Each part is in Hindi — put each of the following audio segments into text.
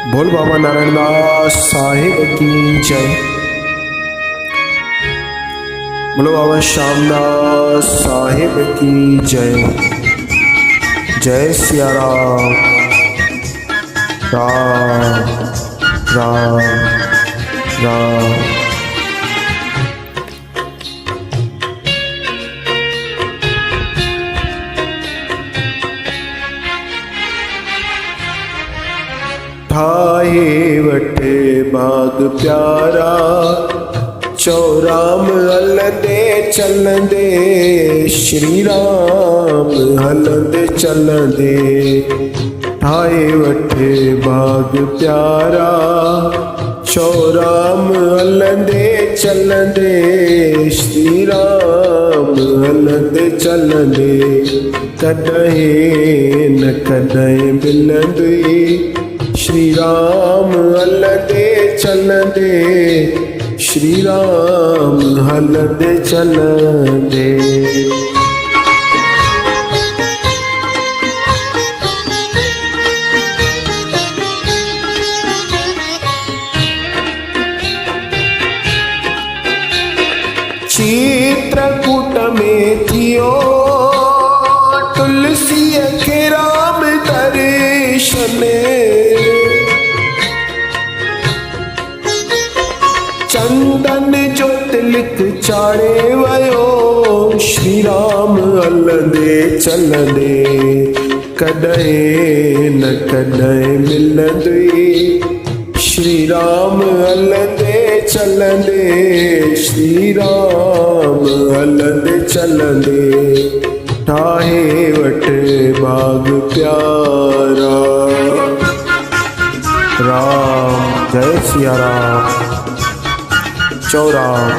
बोल बाबा नारायण दास साहिब की जय। बोलो बाबा श्यामदास साहिब की जय। जय सिया राम राम राम राम। ठाए वटे बाग प्यारा चौराम हलंदे चलंदे श्री राम हलंदे चलंदे। ठाए वटे बाग प्यारा चौराम हलंदे चलंदे श्री राम हलंदे चलंदे। कॾहिं न कॾहिं मिलंदी श्री राम हलंदे चलंदे श्री राम हलंदे चलंदे। चित्रकूट में थियो तुलसी खे राम दर्शन। चंदन जो तिलक चाढ़े वयो श्री राम हलंदे चलंदे। कॾहिं न कॾहिं मिलंदी श्री राम हलंदे चलंदे श्री राम हलंदे चलंदे। ठाहे वटे बाग प्यारा राम जय सिया राम चौराम।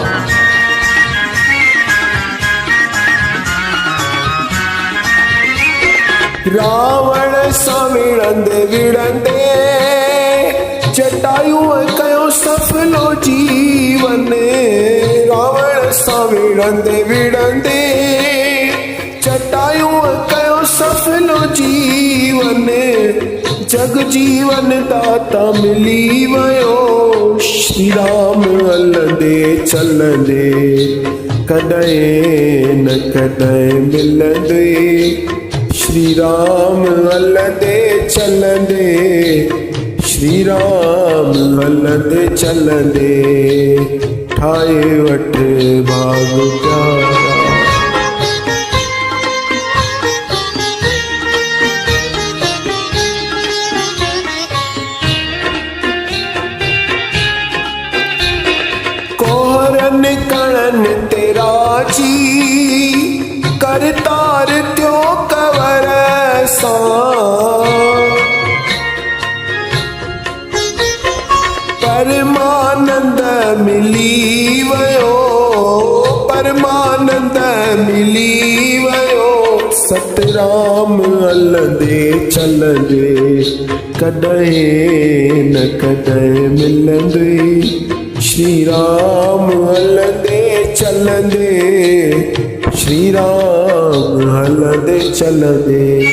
रावण सां विढ़ंदे विढ़ंदे जटायु कयो सफलो जीवन। रावण सां विढ़ंदे विढ़ंदे जटायु कयो सफलो जीवन। जग जीवन दाता मिली वयो श्री राम हलंदे चलंदे। कॾहिं न कॾहिं मिलंदे श्री राम हलंदे चलंदे श्री राम हलंदे चलंदे। ठाए वटे बाग प्यारा कोहरन कणन तेरा जी करतार त्यो कवर सां। परमानंद मिली वयो परमानंद मिली वयो सतराम हलंदे चलंदे। कॾहिं न कॾहिं मिलंदी श्री राम हलंदे चलंदे श्री राम हलंदे चलंदे।